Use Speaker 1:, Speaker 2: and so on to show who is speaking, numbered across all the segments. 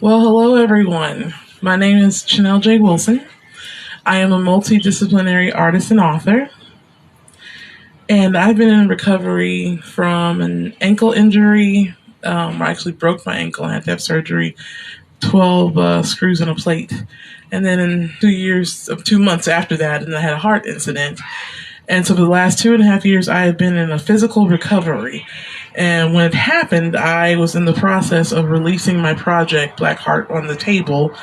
Speaker 1: Well, hello everyone. My name is Chanel J. Wilson. I am a multidisciplinary artist and author, and I've been in recovery from an ankle injury. I actually broke my ankle and had to have surgery, 12 screws and a plate. And then in 2 years, 2 months after that, and I had a heart incident. And so for the last 2.5 years, I have been in a physical recovery. And when it happened, I was in the process of releasing my project, Black Heart on the Table,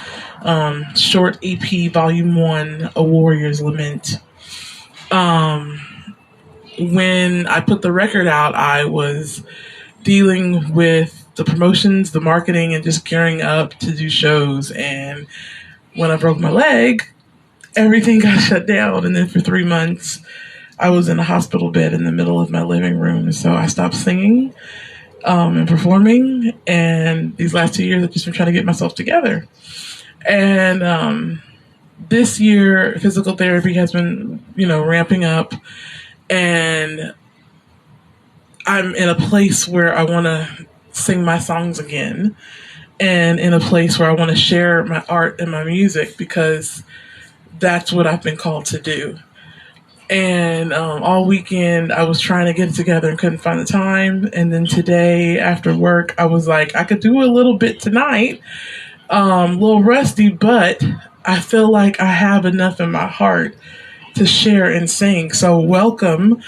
Speaker 1: short EP, Volume 1, A Warrior's Lament. When I put the record out, I was dealing with the promotions, the marketing, and just gearing up to do shows. And when I broke my leg, everything got shut down. And then for 3 months, I was in a hospital bed in the middle of my living room. So I stopped singing and performing. And these last 2 years, I've just been trying to get myself together. And this year, physical therapy has been, ramping up. And I'm in a place where I want to sing my songs again. And in a place where I want to share my art and my music because that's what I've been called to do. And all weekend, I was trying to get it together and couldn't find the time. And then today, after work, I was like, I could do a little bit tonight, a little rusty, but I feel like I have enough in my heart to share and sing. So welcome.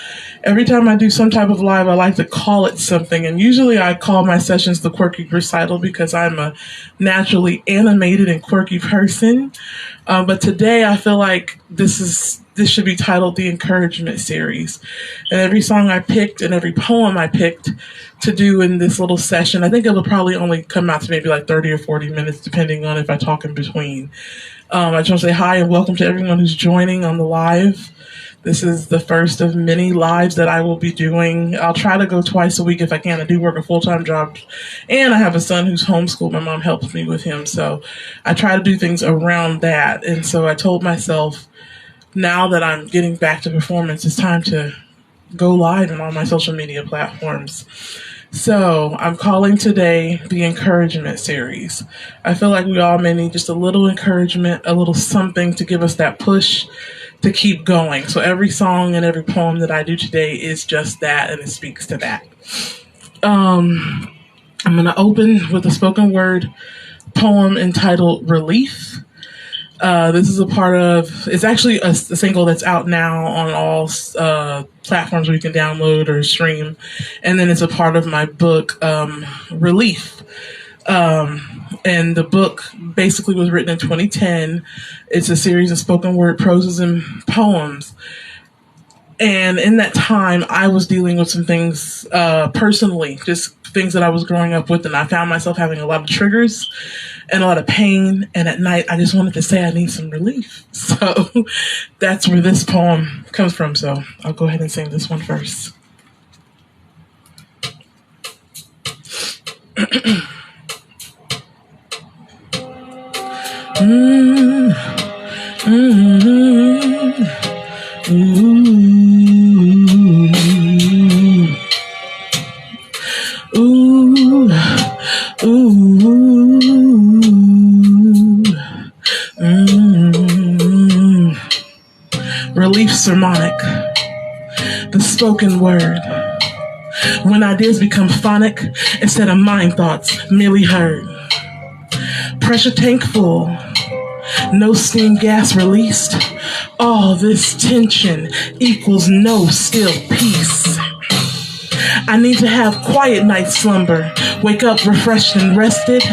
Speaker 1: Every time I do some type of live, I like to call it something. And usually I call my sessions the quirky recital because I'm a naturally animated and quirky person. But today I feel like this should be titled the Encouragement Series. And every song I picked and every poem I picked to do in this little session, I think it'll probably only come out to maybe like 30 or 40 minutes, depending on if I talk in between. I just want to say hi and welcome to everyone who's joining on the live. This is the first of many lives that I will be doing. I'll try to go twice a week if I can. I do work a full-time job, and I have a son who's homeschooled. My mom helps me with him, so I try to do things around that. And so I told myself, now that I'm getting back to performance, it's time to go live on all my social media platforms. So I'm calling today the Encouragement Series. I feel like we all may need just a little encouragement, a little something to give us that push to keep going. So every song and every poem that I do today is just that, and it speaks to that. I'm going to open with a spoken word poem entitled Relief. This is a part of, it's actually a single that's out now on all platforms where you can download or stream. And then it's a part of my book, Relief. And the book basically was written in 2010. It's a series of spoken word proses and poems. And in that time, I was dealing with some things personally, just things that I was growing up with. And I found myself having a lot of triggers and a lot of pain. And at night, I just wanted to say I need some relief. So that's where this poem comes from. So I'll go ahead and sing this one first. Relief sermonic, the spoken word. When ideas become phonic instead of mind thoughts merely heard. Pressure tank full, no steam gas released. All this tension equals no still peace. I need to have quiet night slumber, wake up refreshed and rested,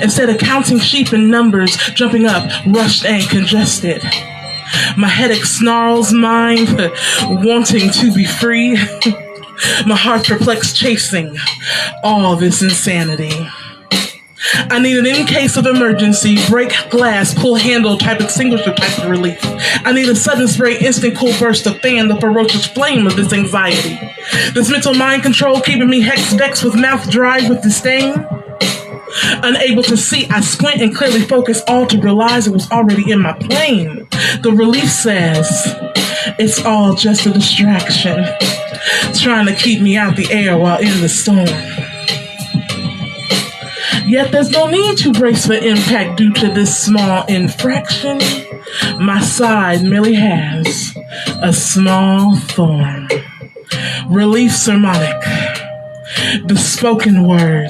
Speaker 1: instead of counting sheep and numbers, jumping up, rushed and congested. My headache snarls, mind wanting to be free. My heart perplexed, chasing all this insanity. I need an in case of emergency, break glass, pull handle, type extinguisher, type of relief. I need a sudden spray, instant cool burst to fan the ferocious flame of this anxiety. This mental mind control keeping me hex vexed with mouth dry with disdain. Unable to see, I squint and clearly focus, all to realize it was already in my plane. The relief says, it's all just a distraction, trying to keep me out the air while in the storm. Yet there's no need to brace for impact due to this small infraction. My side merely has a small thorn. Relief sermonic, the spoken word.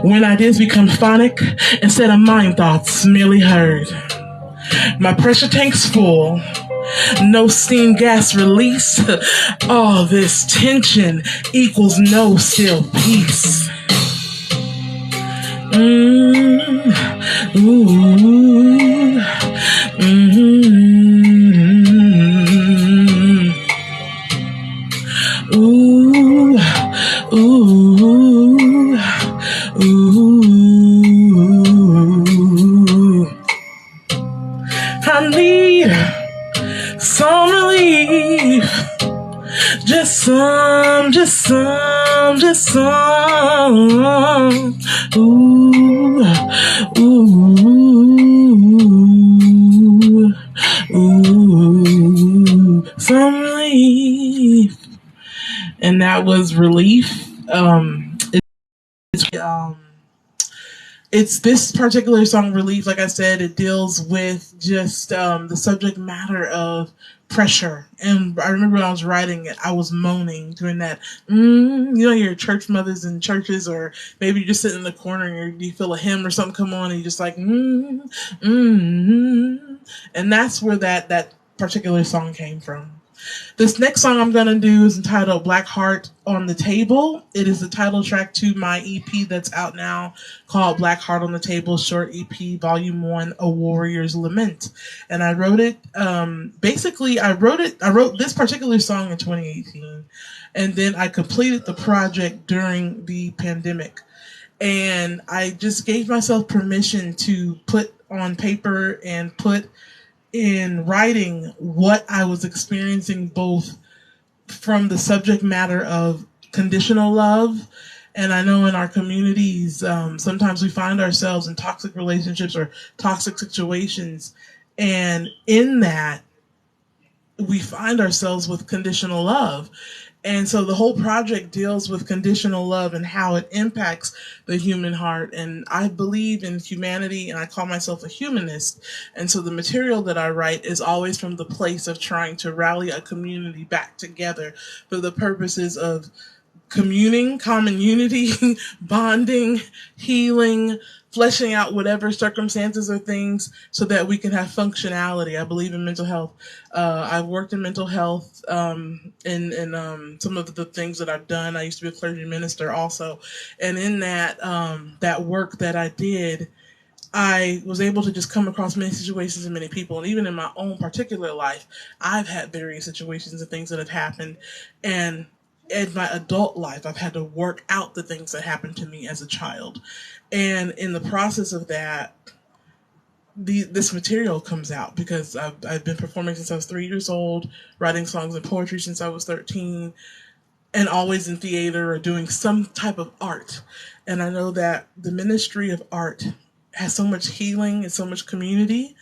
Speaker 1: When ideas become phonic, instead of mind thoughts merely heard. My pressure tank's full, no steam gas release. All this tension equals no still peace. Ooh, ooh, ooh, ooh. I need some relief, just some, just some, just some. Ooh, ooh, ooh, some relief. And that was Relief. It's, it's this particular song, Relief, like I said, it deals with just the subject matter of pressure. And I remember when I was writing it, I was moaning during that. You know, your church mothers in churches, or maybe you just sit in the corner and you feel a hymn or something come on and you're just like, and that's where that particular song came from. This next song I'm going to do is entitled Black Heart on the Table. It is the title track to my EP that's out now called Black Heart on the Table, short EP, Volume 1, A Warrior's Lament. And I wrote it, I wrote this particular song in 2018. And then I completed the project during the pandemic. And I just gave myself permission to put on paper and put in writing what I was experiencing, both from the subject matter of conditional love. And I know in our communities, sometimes we find ourselves in toxic relationships or toxic situations. And in that, we find ourselves with conditional love. And so the whole project deals with conditional love and how it impacts the human heart. And I believe in humanity, and I call myself a humanist. And so the material that I write is always from the place of trying to rally a community back together for the purposes of communing, common unity, bonding, healing, fleshing out whatever circumstances or things so that we can have functionality. I believe in mental health. I've worked in mental health in some of the things that I've done. I used to be a clergy minister also. And in that that work that I did, I was able to just come across many situations and many people. And even in my own particular life, I've had various situations and things that have happened. And in my adult life, I've had to work out the things that happened to me as a child. And in the process of that, this material comes out because I've been performing since I was 3 years old, writing songs and poetry since I was 13, and always in theater or doing some type of art. And I know that the ministry of art has so much healing and so much community.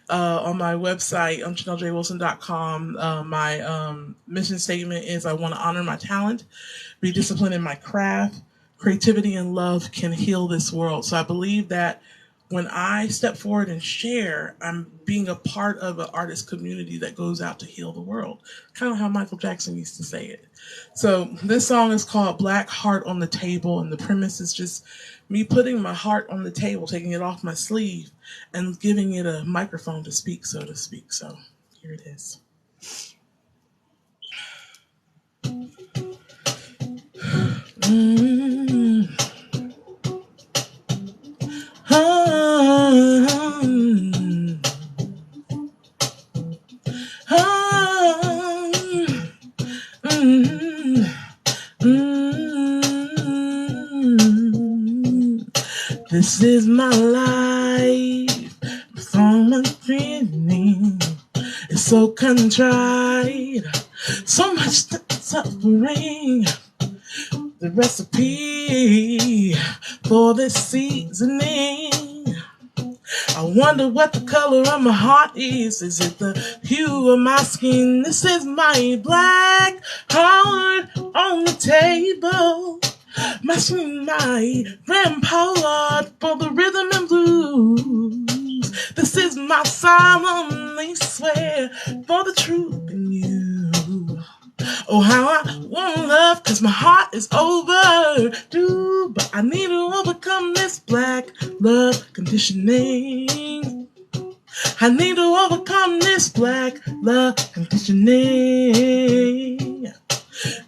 Speaker 1: On my website, ChanelJWilson.com, my mission statement is I want to honor my talent, be disciplined in my craft. Creativity and love can heal this world. So I believe that when I step forward and share, I'm being a part of an artist community that goes out to heal the world. Kind of how Michael Jackson used to say it. So this song is called Black Heart on the Table, and the premise is just me putting my heart on the table, taking it off my sleeve, and giving it a microphone to speak, so to speak. So here it is. This is my life, my song, my feeling. It's so contrite, so much suffering. The recipe for this seasoning. I wonder what the color of my heart is. Is it the hue of my skin? This is my black heart on the table. my rampart for the rhythm and blues. This is my solemnly swear for the truth in you. Oh, how I want love, cause my heart is overdue. But I need to overcome this black love conditioning. I need to overcome this black love conditioning.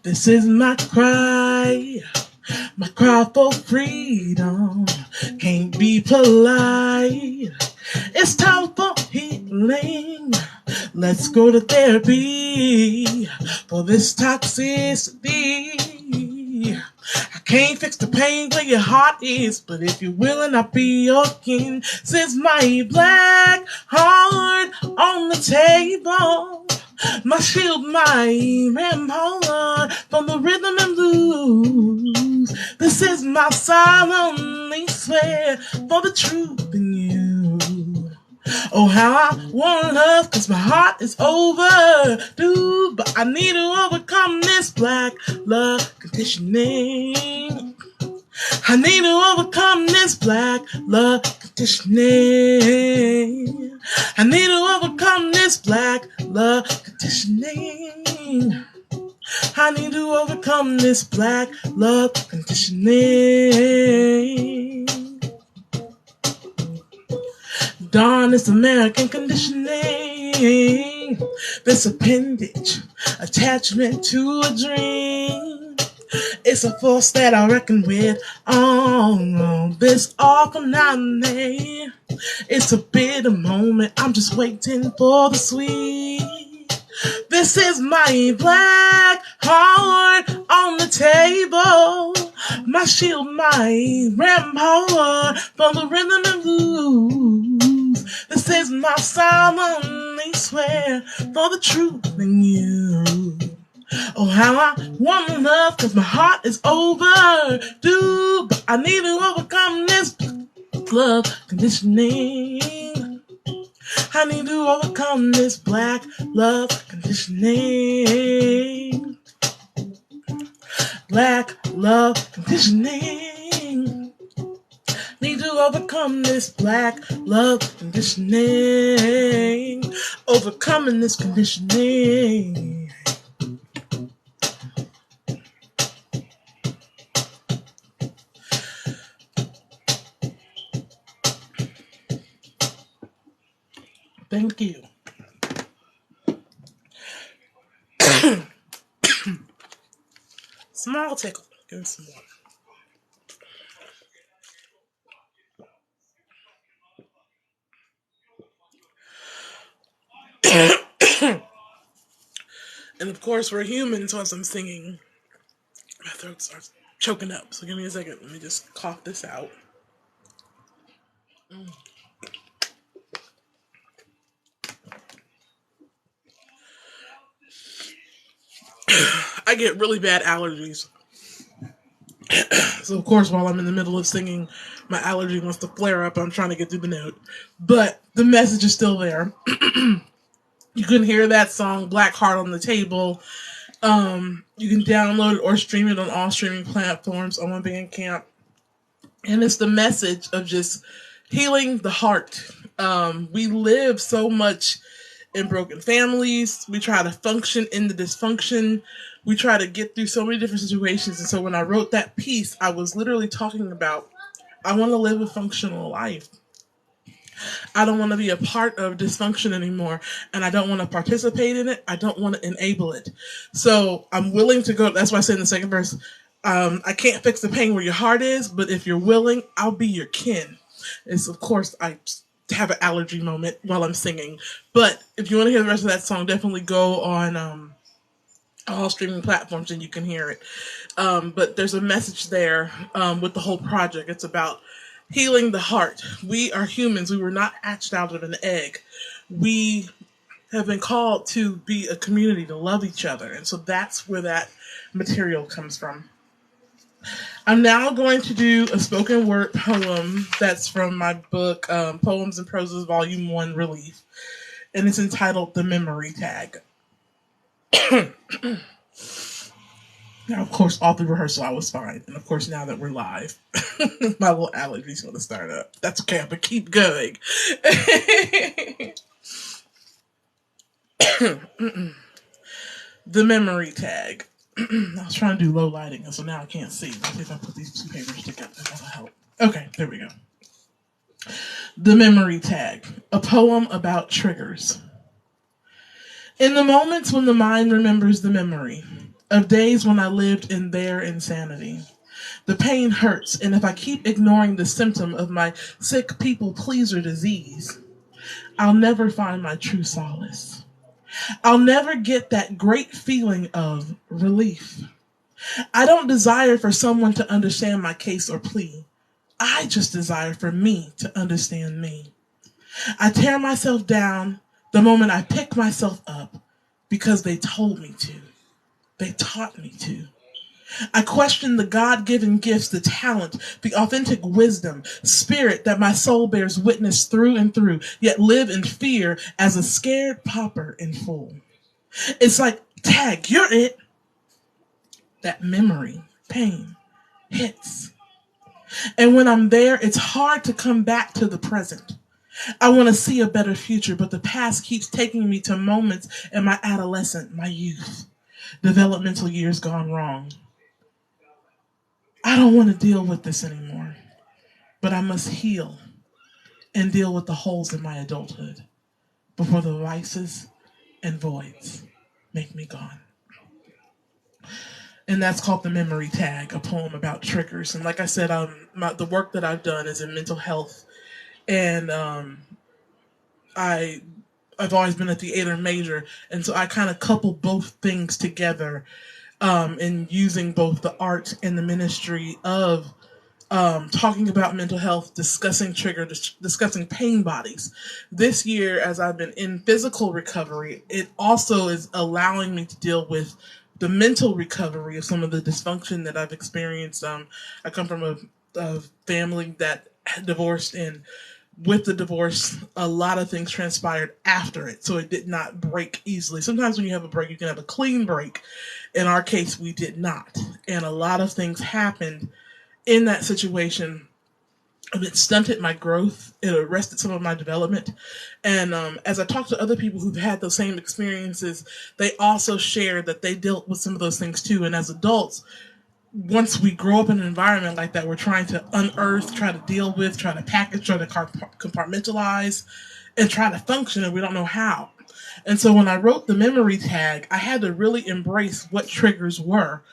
Speaker 1: This is my cry for freedom. Can't be polite. It's time for healing. Let's go to therapy for this toxicity. I can't fix the pain where your heart is, but if you're willing, I'll be your king. Since my black heart on the table, my shield, my rampart from the rhythm and blues. This is my solemnly swear for the truth in you. Oh, how I want love, cause my heart is overdue. But I need to overcome this black love conditioning. I need to overcome this black love conditioning. I need to overcome this black love conditioning. I need to overcome this black love conditioning. Dawn is American conditioning. This appendage, attachment to a dream. It's a force that I reckon with. Oh, this awful night. It's a bitter moment. I'm just waiting for the sweet. This is my black heart on the table. My shield, my rampart from the rhythm and blues. This is my solemnly swear for the truth in you. Oh, how I want love, cause my heart is overdue. But I need to overcome this love conditioning. I need to overcome this black love conditioning. Black love conditioning. Need to overcome this black love conditioning. Overcoming this conditioning. Thank you. Small tickle. Give me some water. And of course, we're humans once I'm singing. My throat starts choking up. So give me a second. Let me just cough this out. I get really bad allergies. So of course, while I'm in the middle of singing, my allergy wants to flare up. I'm trying to get through the note. But the message is still there. You can hear that song, Black Heart on the Table. You can download it or stream it on all streaming platforms on my Bandcamp. And it's the message of just healing the heart. We live so much in broken families. We try to function in the dysfunction. We try to get through so many different situations. And so when I wrote that piece, I was literally talking about I want to live a functional life. I don't want to be a part of dysfunction anymore, and I don't want to participate in it. I don't want to enable it. So I'm willing to go. That's why I said in the second verse, I can't fix the pain where your heart is, but if you're willing, I'll be your kin. It's of course I have an allergy moment while I'm singing, but if you want to hear the rest of that song, definitely go on all streaming platforms and you can hear it. But there's a message there with the whole project. It's about healing the heart. We are humans. We were not hatched out of an egg. We have been called to be a community, to love each other. And so that's where that material comes from. I'm now going to do a spoken word poem that's from my book, Poems and Proses, Volume 1, Relief. And it's entitled The Memory Tag. Now, of course, all through rehearsal, I was fine. And of course, now that we're live, my little allergies going to start up. That's okay, I'm going to keep going. The memory tag. I was trying to do low lighting, and so now I can't see. Let's see if I put these two papers together. That'll help. Okay, there we go. The memory tag. A poem about triggers. In the moments when the mind remembers the memory of days when I lived in their insanity, the pain hurts, and if I keep ignoring the symptom of my sick people pleaser disease, I'll never find my true solace. I'll never get that great feeling of relief. I don't desire for someone to understand my case or plea. I just desire for me to understand me. I tear myself down the moment I pick myself up because they told me to. They taught me to. I question the God-given gifts, the talent, the authentic wisdom, spirit that my soul bears witness through and through, yet live in fear as a scared pauper in full. It's like, tag, you're it. That memory, pain, hits. And when I'm there, it's hard to come back to the present. I want to see a better future, but the past keeps taking me to moments in my adolescence, my youth, developmental years gone wrong. I don't want to deal with this anymore, but I must heal and deal with the holes in my adulthood before the vices and voids make me gone. And that's called The Memory Tag, a poem about triggers. And like I said, the work that I've done is in mental health, and I I've always been a theater major, and so I kind of couple both things together in using both the art and the ministry of talking about mental health, discussing discussing pain bodies. This year, as I've been in physical recovery, it also is allowing me to deal with the mental recovery of some of the dysfunction that I've experienced. I come from a family that divorced, and with the divorce, a lot of things transpired after it, so it did not break easily. Sometimes when you have a break, you can have a clean break. In our case, we did not, and a lot of things happened in that situation. It stunted my growth. It arrested some of my development. And as I talked to other people who've had those same experiences, they also shared that they dealt with some of those things too. And as adults, once we grow up in an environment like that, we're trying to unearth, try to deal with, try to package, try to compartmentalize, and try to function, and we don't know how. And so when I wrote the memory tag, I had to really embrace what triggers were.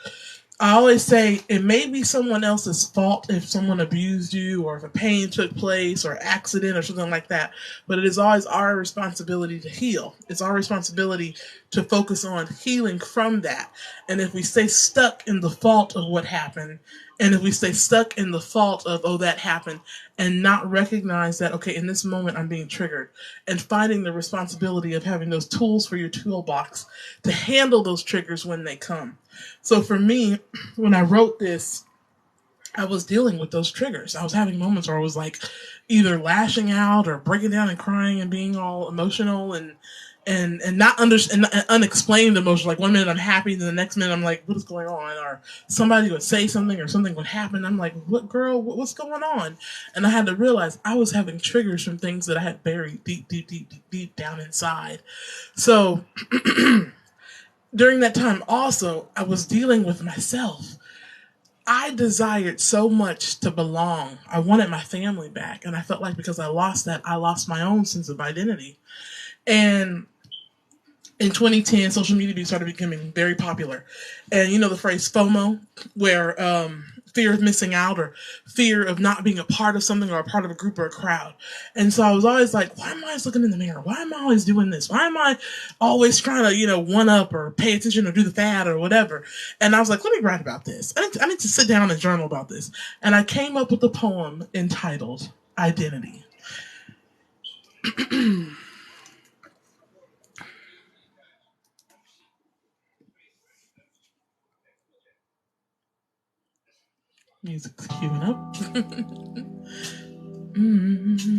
Speaker 1: I always say it may be someone else's fault if someone abused you or if a pain took place or accident or something like that. But it is always our responsibility to heal. It's our responsibility to focus on healing from that. And if we stay stuck in the fault of what happened, and if we stay stuck in the fault of, oh, that happened, and not recognize that, okay, in this moment I'm being triggered, and finding the responsibility of having those tools for your toolbox to handle those triggers when they come. So for me, when I wrote this, I was dealing with those triggers. I was having moments where I was like either lashing out or breaking down and crying and being all emotional and not and unexplained emotion. Like one minute I'm happy, then the next minute I'm like, what is going on? Or somebody would say something or something would happen. I'm like, what, girl, what's going on? And I had to realize I was having triggers from things that I had buried deep down inside. So during that time also, I was dealing with myself. I desired so much to belong. I wanted my family back. And I felt like because I lost that, I lost my own sense of identity. And in 2010, social media started becoming very popular. And you know the phrase FOMO, where fear of missing out or fear of not being a part of something or a part of a group or a crowd. And so I was always like, why am I always looking in the mirror? Why am I always doing this? Why am I always trying to, one up or pay attention or do the fad or whatever? And I was like, let me write about this. I need to sit down and journal about this. And I came up with a poem entitled Identity. Music's queuing up. Mm-hmm.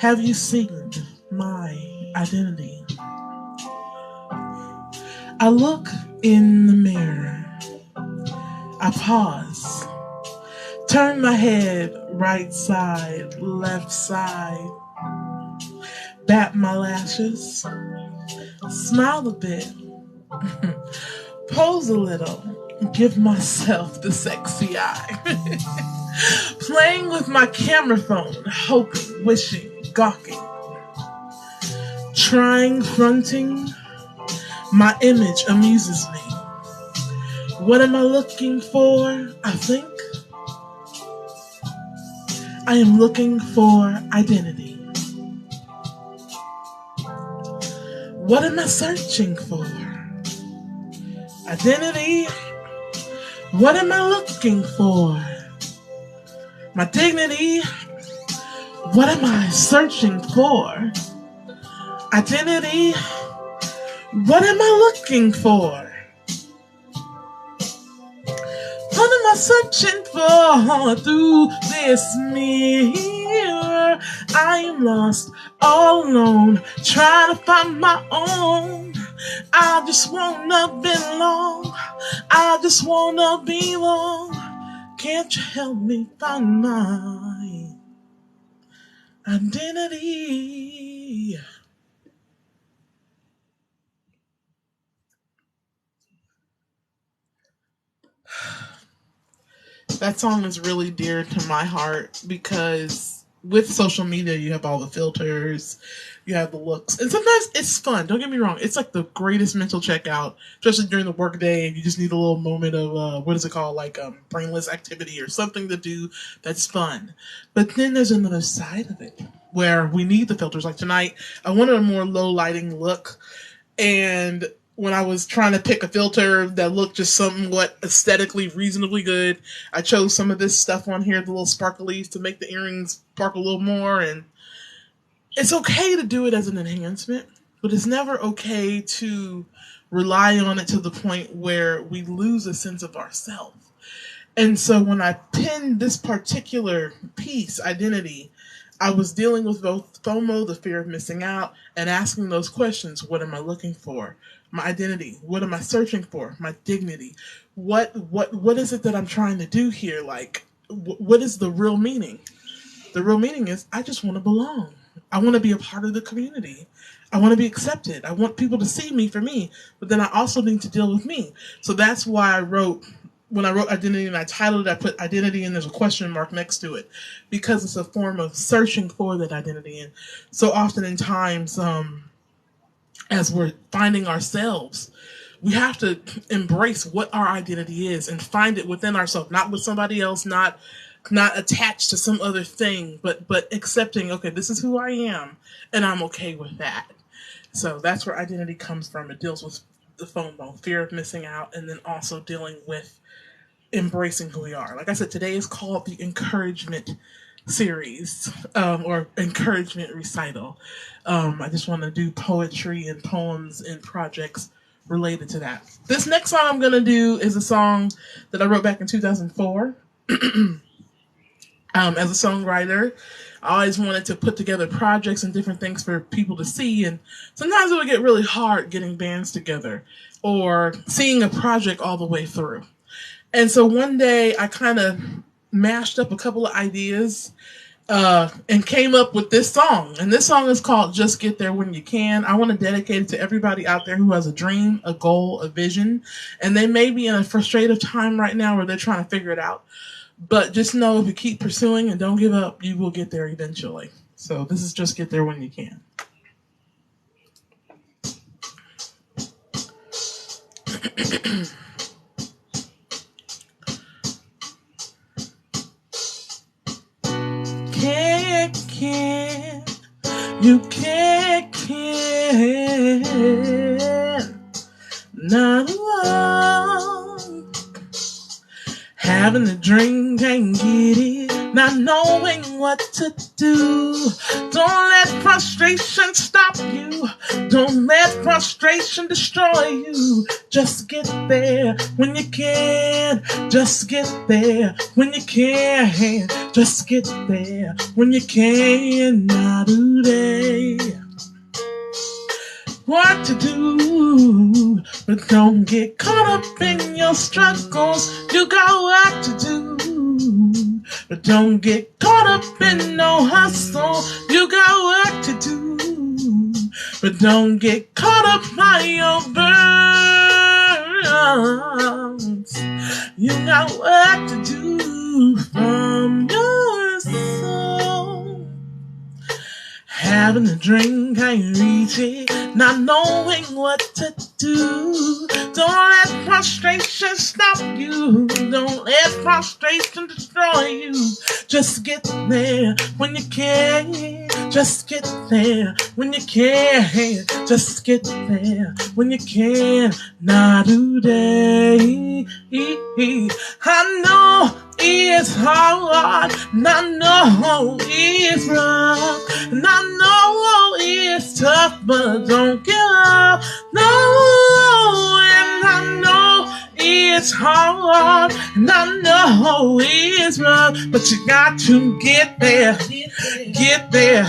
Speaker 1: Have you seen my identity? I look in the mirror. I pause. Turn my head right side, left side. Bat my lashes. Smile a bit. Pose a little. Give myself the sexy eye. Playing with my camera phone. Hoping, wishing, gawking. Trying, fronting. My image amuses me. What am I looking for? I think I am looking for identity. What am I searching for? Identity. What am I looking for? My dignity. What am I searching for? Identity. What am I looking for? What am I searching for through this mirror? I am lost, all alone, trying to find my own. I just wanna belong. I just wanna belong. Can't you help me find my identity? That song is really dear to my heart because with social media, you have all the filters, you have the looks, and sometimes it's fun. Don't get me wrong; it's like the greatest mental checkout, especially during the workday. You just need a little moment of what is it called, like brainless activity or something to do that's fun. But then there's another side of it where we need the filters. Like tonight, I wanted a more low lighting look, and when I was trying to pick a filter that looked just somewhat aesthetically reasonably good, I chose some of this stuff on here, the little sparklies, to make the earrings sparkle a little more. And it's okay to do it as an enhancement, but it's never okay to rely on it to the point where we lose a sense of ourselves. And so when I pinned this particular piece, identity, I was dealing with both FOMO, the fear of missing out, and asking those questions. What am I looking for? My identity. What am I searching for? My dignity. What is it that I'm trying to do here? Like, what is the real meaning? The real meaning is I just want to belong. I want to be a part of the community. I want to be accepted. I want people to see me for me, but then I also need to deal with me. So that's why when I wrote identity and I titled it, I put identity and there's a question mark next to it because it's a form of searching for that identity. And so often in times, as we're finding ourselves, we have to embrace what our identity is and find it within ourselves, not with somebody else, not attached to some other thing, but accepting, okay, this is who I am, and I'm okay with that. So that's where identity comes from. It deals with the FOMO, fear of missing out, and then also dealing with embracing who we are. Like I said, today is called the encouragement series or encouragement recital. I just want to do poetry and poems and projects related to that. This next song I'm going to do is a song that I wrote back in 2004. As a songwriter, I always wanted to put together projects and different things for people to see, and sometimes it would get really hard getting bands together or seeing a project all the way through. And so one day I kind of mashed up a couple of ideas and came up with this song. And this song is called Just Get There When You Can. I want to dedicate it to everybody out there who has a dream, a goal, a vision, and they may be in a frustrated time right now where they're trying to figure it out. But just know if you keep pursuing and don't give up, you will get there eventually. So this is Just Get There When You Can. You can't, not alone. Having a dream, can't get it, not knowing what to do. Don't let frustration stop you. Don't let frustration frustration destroy you. Just get there when you can. Just get there when you can. Just get there when you can. Not today. What to do, but don't get caught up in your struggles. You got what to do, but don't get caught up in no hustle. You got work to do, but don't get caught up by your burdens. You got work to do from your soul. Having a drink, can't reach it, not knowing what to do. Don't let frustration stop you. Don't let frustration destroy you. Just get there when you can. Just get there when you can. Just get there when you can. Not today. I know it's hard, and I know it's rough, and I know it's tough, but don't give up. No, and I know it's hard, and I know it's rough, but you got to get there. Get there.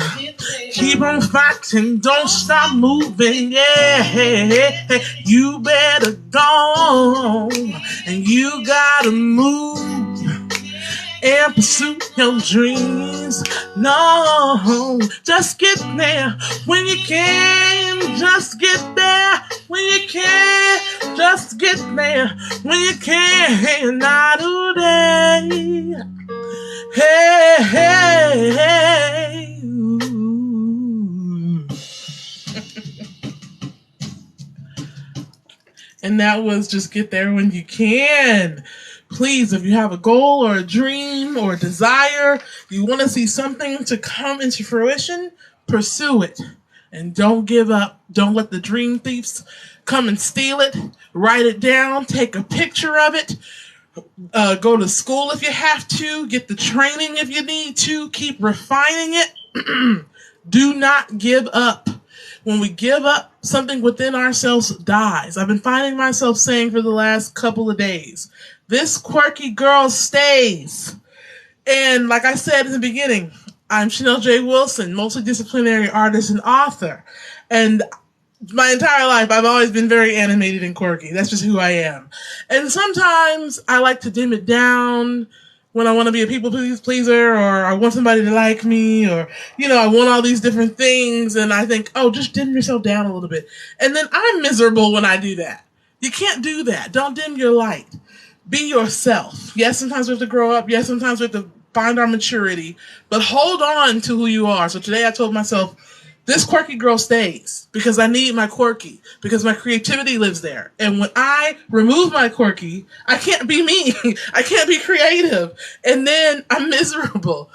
Speaker 1: Keep on fighting, don't stop moving, yeah. You better go, and you gotta move and pursue your dreams. No, just get there when you can. Just get there when you can. Just get there when you can. Not today. Hey, hey, hey. And that was Just Get There When You Can. Please, if you have a goal or a dream or a desire, you want to see something to come into fruition, pursue it. And don't give up. Don't let the dream thieves come and steal it. Write it down. Take a picture of it. Go to school if you have to. Get the training if you need to. Keep refining it. Do not give up. When we give up, something within ourselves dies. I've been finding myself saying for the last couple of days, this quirky girl stays. And like I said in the beginning, I'm Chanel J. Wilson, multidisciplinary artist and author. And my entire life, I've always been very animated and quirky. That's just who I am. And sometimes I like to dim it down when I want to be a people pleaser, or I want somebody to like me, or, I want all these different things. And I think, oh, just dim yourself down a little bit. And then I'm miserable when I do that. You can't do that. Don't dim your light. Be yourself. Yes, sometimes we have to grow up. Yes, sometimes we have to find our maturity. But hold on to who you are. So today I told myself, this quirky girl stays because I need my quirky, because my creativity lives there. And when I remove my quirky, I can't be me. I can't be creative. And then I'm miserable.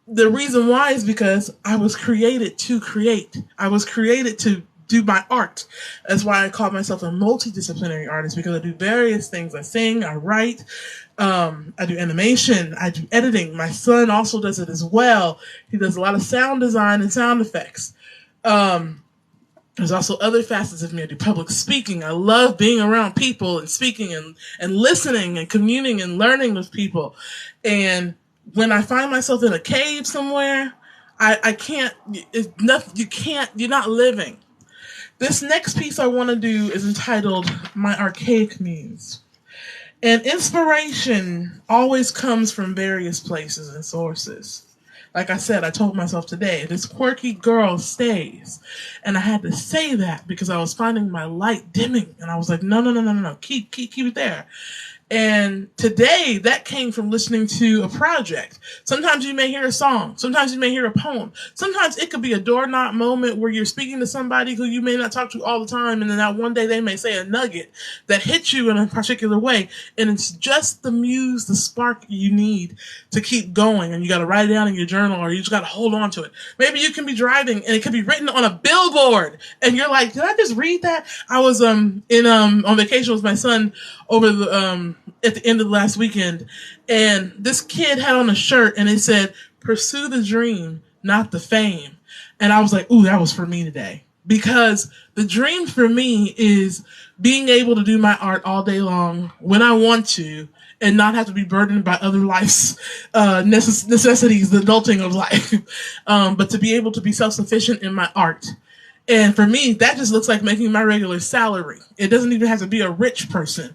Speaker 1: The reason why is because I was created to create. I was created to do my art. That's why I call myself a multidisciplinary artist, because I do various things. I sing, I write, I do animation, I do editing. My son also does it as well. He does a lot of sound design and sound effects. There's also other facets of me. I do public speaking. I love being around people and speaking and listening and communing and learning with people. And when I find myself in a cave somewhere, I can't, it's nothing, you're not living. This next piece I want to do is entitled My Archaic Muse. And inspiration always comes from various places and sources. Like I said, I told myself today, this quirky girl stays. And I had to say that because I was finding my light dimming. And I was like, no. Keep it there. And today, that came from listening to a project. Sometimes you may hear a song. Sometimes you may hear a poem. Sometimes it could be a doorknob moment where you're speaking to somebody who you may not talk to all the time, and then that one day they may say a nugget that hits you in a particular way. And it's just the muse, the spark you need to keep going. And you got to write it down in your journal, or you just got to hold on to it. Maybe you can be driving and it could be written on a billboard. And you're like, did I just read that? I was on vacation with my son over the at the end of the last weekend, and this kid had on a shirt and it said, "Pursue the dream, not the fame." And I was like, ooh, that was for me today. because the dream for me is being able to do my art all day long when I want to and not have to be burdened by other life's necessities, the adulting of life, but to be able to be self-sufficient in my art. And for me, that just looks like making my regular salary. It doesn't even have to be a rich person.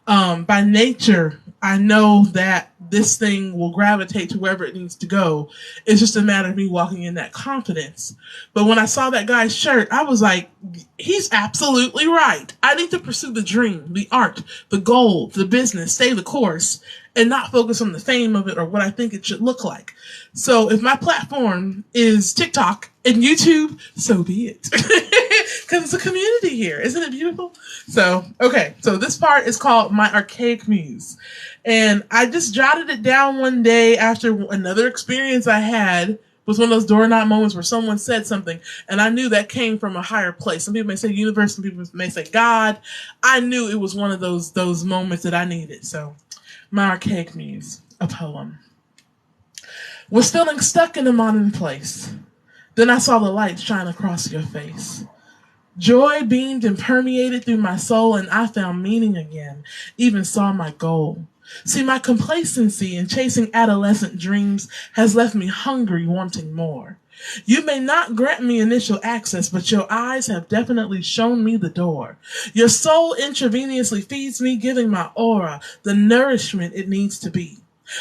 Speaker 1: By nature, I know that this thing will gravitate to wherever it needs to go. It's just a matter of me walking in that confidence. But when I saw that guy's shirt, I was like, he's absolutely right. I need to pursue the dream, the art, the goal, the business, stay the course, and not focus on the fame of it or what I think it should look like. So if my platform is TikTok and YouTube, so be it. Because it's a community here. Isn't it beautiful? So, okay. So this part is called My Archaic Muse. And I just jotted it down one day after another experience I had. Was one of those doorknob moments where someone said something and I knew that came from a higher place. Some people may say universe, some people may say God. I knew it was one of those moments that I needed. So, My Archaic Muse, a poem. Was feeling stuck in a modern place. Then I saw the light shine across your face. Joy beamed and permeated through my soul, and I found meaning again, even saw my goal. See, my complacency in chasing adolescent dreams has left me hungry, wanting more. You may not grant me initial access, but your eyes have definitely shown me the door. Your soul intravenously feeds me, giving my aura the nourishment it needs to be.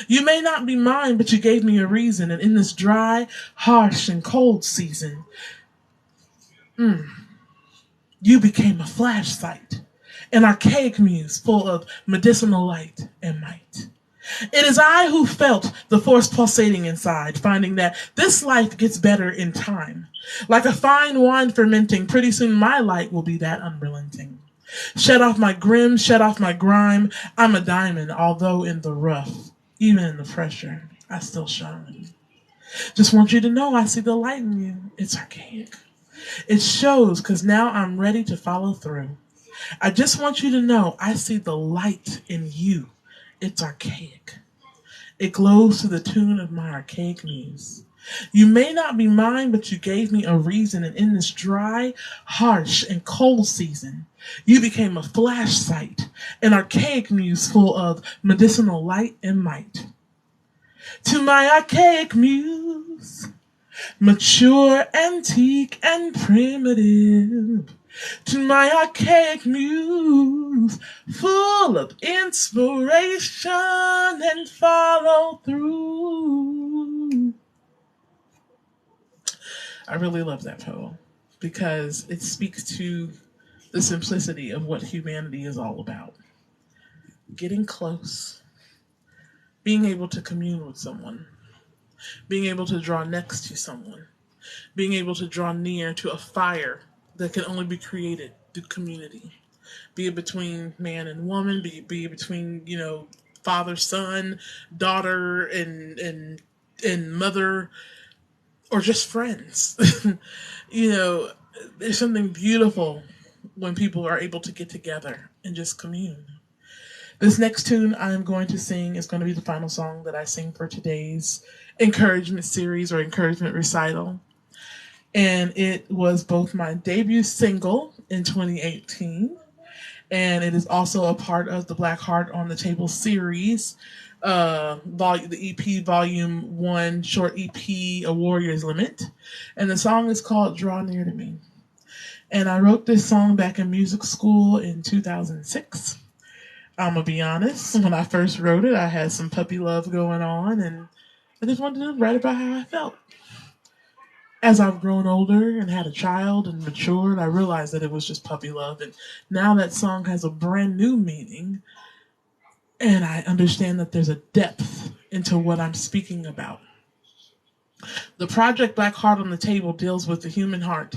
Speaker 1: You may not be mine, but you gave me a reason, and in this dry, harsh, and cold season, you became a flashlight, an archaic muse full of medicinal light and might. It is I who felt the force pulsating inside, finding that this life gets better in time. Like a fine wine fermenting, pretty soon my light will be that unrelenting. Shed off my grim, shed off my grime. I'm a diamond, although in the rough, even in the pressure, I still shine. Just want you to know I see the light in you. It's archaic. It shows because now I'm ready to follow through. I just want you to know I see the light in you. It's archaic. It glows to the tune of my archaic muse. You may not be mine, but you gave me a reason, and in this dry, harsh, and cold season, you became a flashlight, an archaic muse full of medicinal light and might. To my archaic muse, mature, antique, and primitive, to my archaic muse, full of inspiration and follow through. I really love that poem because it speaks to the simplicity of what humanity is all about. Getting close, being able to commune with someone, being able to draw next to someone, being able to draw near to a fire that can only be created through community, be it between man and woman, be it between, father, son, daughter, and mother, or just friends. There's something beautiful when people are able to get together and just commune. This next tune I'm going to sing is going to be the final song that I sing for today's encouragement series or encouragement recital. And it was both my debut single in 2018, and it is also a part of the Black Heart on the Table series, the EP Volume 1 short EP, A Warrior's Limit. And the song is called Draw Near to Me. And I wrote this song back in music school in 2006. I'm going to be honest, when I first wrote it, I had some puppy love going on, and I just wanted to write about how I felt. As I've grown older and had a child and matured, I realized that it was just puppy love. And now that song has a brand new meaning, and I understand that there's a depth into what I'm speaking about. The project Black Heart on the Table deals with the human heart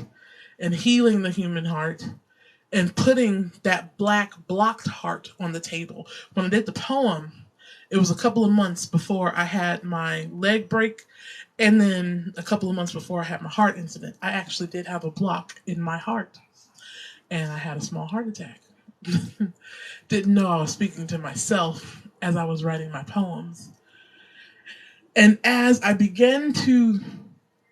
Speaker 1: and healing the human heart and putting that black blocked heart on the table. When I did the poem, it was a couple of months before I had my leg break, and then a couple of months before I had my heart incident. I actually did have a block in my heart, and I had a small heart attack. Didn't know I was speaking to myself as I was writing my poems. And as I began to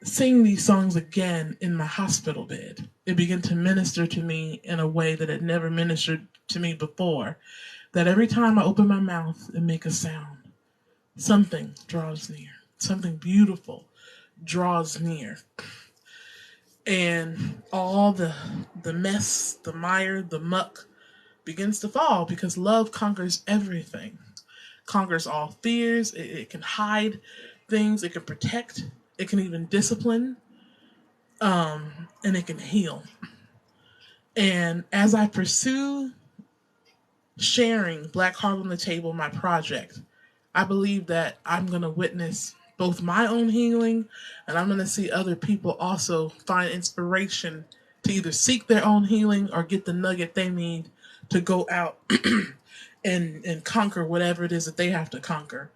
Speaker 1: sing these songs again in my hospital bed, it began to minister to me in a way that it never ministered to me before. That every time I open my mouth and make a sound, something draws near. Something beautiful draws near. And all the mess, the mire, the muck begins to fall because love conquers everything. Conquers all fears. It can hide things, it can protect, it can even discipline, and it can heal. And as I pursue sharing Black Heart on the Table, my project, I believe that I'm going to witness both my own healing and I'm going to see other people also find inspiration to either seek their own healing or get the nugget they need to go out and conquer whatever it is that they have to conquer.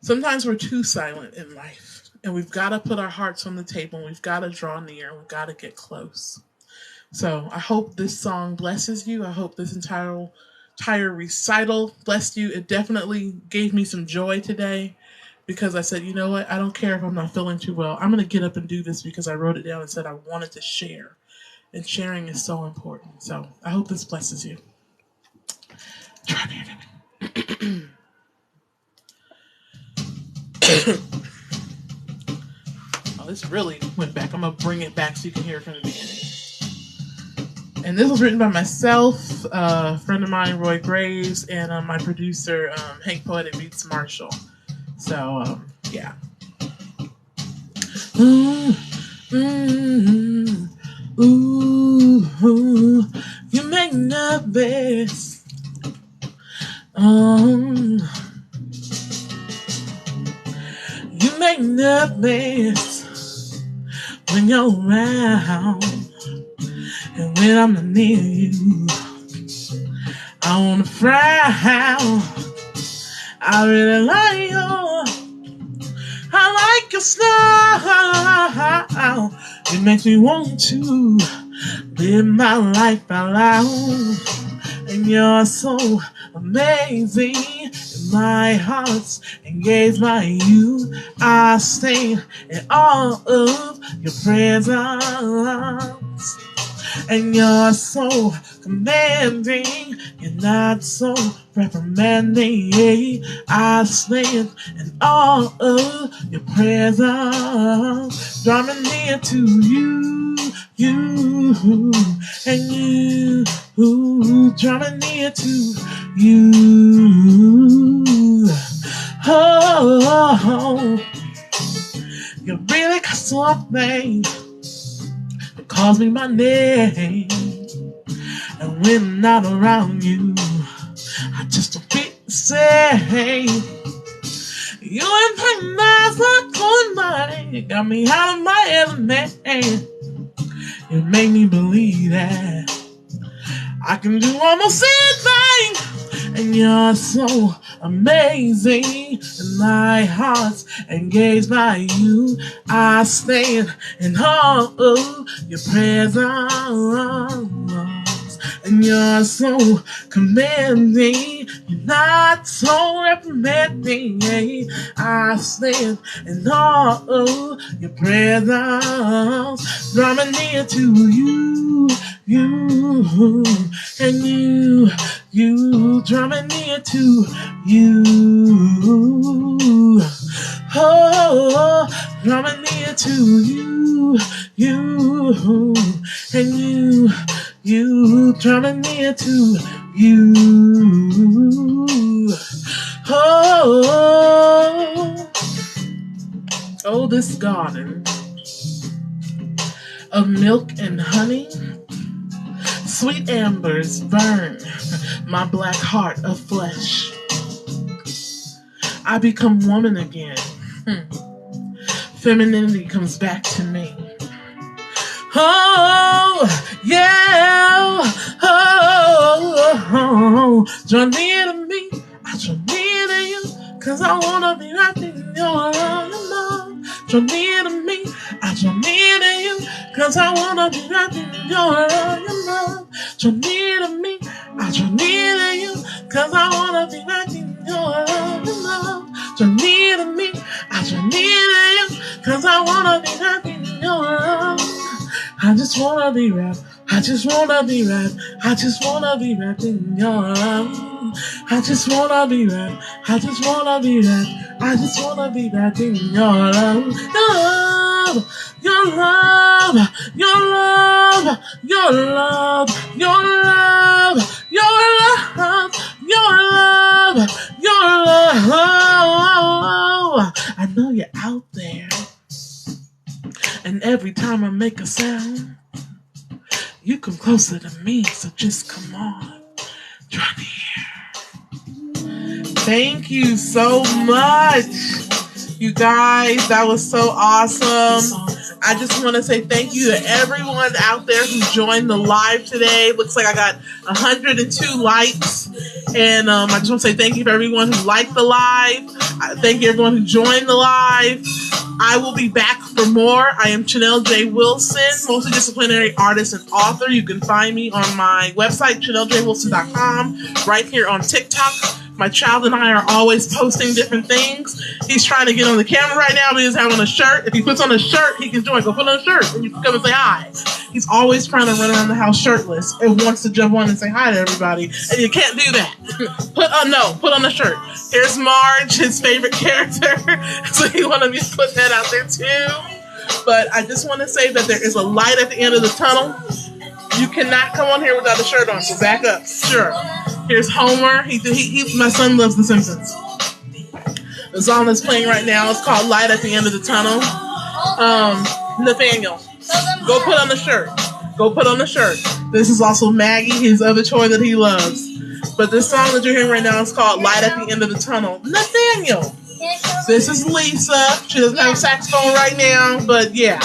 Speaker 1: Sometimes we're too silent in life, and we've got to put our hearts on the table, and we've got to draw near, and we've got to get close. So I hope this song blesses you. I hope this entire recital blessed you. It definitely gave me some joy today because I said, you know what? I don't care if I'm not feeling too well. I'm going to get up and do this because I wrote it down and said I wanted to share. And sharing is so important. So I hope this blesses you. Try to Oh, this really went back. I'm going to bring it back so you can hear it from the beginning. And this was written by myself, a friend of mine, Roy Graves, and my producer, Hank Poetic Beats Marshall. So, yeah. Ooh, ooh, you make me nervous. You make me nervous when you're around. And when I'm not near you, I wanna frown. I really like you. I like your style. It makes me want to live my life out loud. And you're so amazing. And my heart's engaged by you. I stand in awe of your presence. And you're so commanding, you're not so reprimanding. I stand in awe of your presence, drawing near to you, and you, drawing near to you. Oh, you really got something. Calls me by name, and when I'm not around you, I just don't feel the same. You ain't playing nice like going mine. You got me out of my element. You make me believe that I can do almost anything. And you're so amazing, and my heart's engaged by you. I stand in awe of your presence, and you're so commanding, you're not so reprimanding. I stand in awe of your presence, drawing near to you, and you drawing near to you. Oh, drawing near to you, and you drawing near to you. Oh, this garden of milk and honey. Sweet ambers burn my black heart of flesh. I become woman again. Femininity comes back to me. Oh, yeah. Oh, draw near to me. I draw near to you. Cause I wanna be wrapped in your love. Draw near to me. I draw near to you. Cause I wanna be wrapped in your love. Draw near to me. I draw near to you. Cause I wanna be wrapped in your love. Draw near to me. I draw near to you. 'cause I wanna be wrapped in your arms. I just wanna be wrapped. I just wanna be wrapped. I just wanna be wrapped in your arms. I just wanna be wrapped. I just wanna be wrapped. I just wanna be wrapped in your arms. Your love, your love, your love, your love, your love, your love, your love, your love. I know you're out there, and every time I make a sound, you come closer to me, so just come on, draw near. Thank you so much, you guys. That was so awesome. I just want to say thank you to everyone out there who joined the live today. Looks like I got 102 likes. And I just want to say thank you to everyone who liked the live. Thank you everyone who joined the live. I will be back for more. I am Chanel J. Wilson, multidisciplinary artist and author. You can find me on my website, ChanelJWilson.com, right here on TikTok. My child and I are always posting different things. He's trying to get on the camera right now, but he doesn't have on a shirt. If he puts on a shirt, he can join. Go put on a shirt, and you can come and say hi. He's always trying to run around the house shirtless and wants to jump on and say hi to everybody, and you can't do that. Put on a shirt. Here's Marge, his favorite character, so he wanted me to put that out there too. But I just want to say that there is a light at the end of the tunnel. You cannot come on here without a shirt on, so back up. Sure. Here's Homer. My son loves The Simpsons. The song that's playing right now is called Light at the End of the Tunnel. Nathaniel, go put on the shirt. Go put on the shirt. This is also Maggie, his other toy that he loves. But this song that you're hearing right now is called Light at the End of the Tunnel. Nathaniel. This is Lisa. She doesn't have a saxophone right now, but yeah.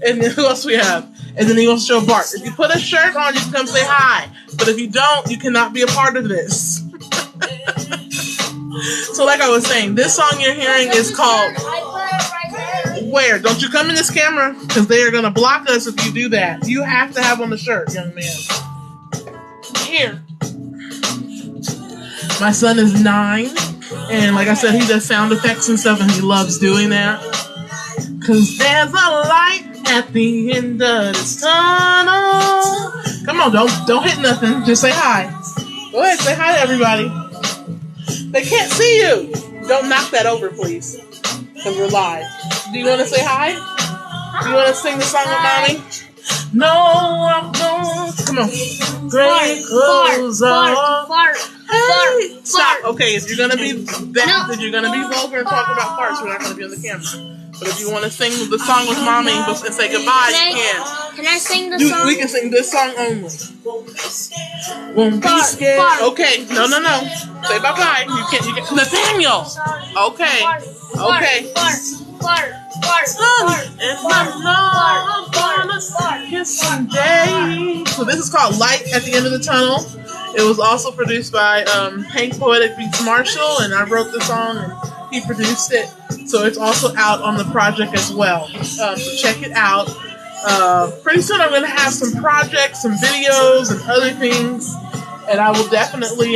Speaker 1: And then who else we have? And then he wants to show Bart. If you put a shirt on, you can come say hi. But if you don't, you cannot be a part of this. So like I was saying, this song you're hearing is called... Where? Don't you come in this camera, because they are going to block us if you do that. You have to have on the shirt, young man. Here. My son is 9, and like I said, he does sound effects and stuff, and he loves doing that. Because there's a light at the end of this tunnel. Come on, don't hit nothing. Just say hi. Go ahead, say hi to everybody. They can't see you. Don't knock that over, please, because we're live. Do you want to say hi? Do you want to sing the song with mommy? No, I'm going. Come on. Great clothes on. Hey, stop. Okay, if you're gonna be if you're gonna be vulgar and talk about farts, we're not gonna be on the camera. But if you want to sing the song with mommy and say goodbye, you can.
Speaker 2: Can I sing the song?
Speaker 1: We can sing this song only. Won't be scared.
Speaker 2: Fart.
Speaker 1: Okay, no. Say bye-bye. You can't. Nathaniel. Okay.
Speaker 2: Fart.
Speaker 1: And I know I'm gonna kiss someday. So this is called Light at the End of the Tunnel. It was also produced by Hank Poetic Beats Marshall, and I wrote the song and he produced it. So it's also out on the project as well. So check it out. Pretty soon I'm going to have some projects, some videos, and other things. And I will definitely,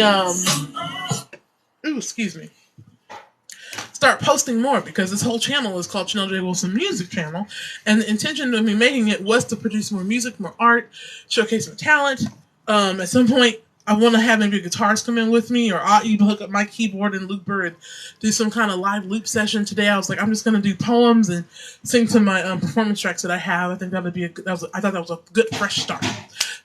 Speaker 1: start posting more, because this whole channel is called Chanel J. Wilson Music Channel. And the intention of me making it was to produce more music, more art, showcase my talent. At some point, I want to have maybe guitars come in with me, or I'll even hook up my keyboard and looper and do some kind of live loop session. Today I was like, I'm just going to do poems and sing to my performance tracks that I have. I think that would be I thought that was a good fresh start.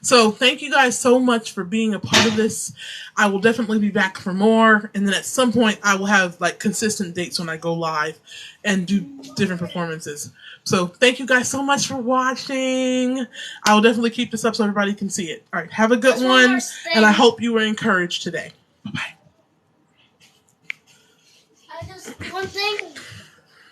Speaker 1: So thank you guys so much for being a part of this. I will definitely be back for more. And then at some point I will have like consistent dates when I go live and do different performances. So thank you guys so much for watching. I will definitely keep this up so everybody can see it. All right, have a good one. And I hope you were encouraged today. Bye-bye.
Speaker 2: One thing.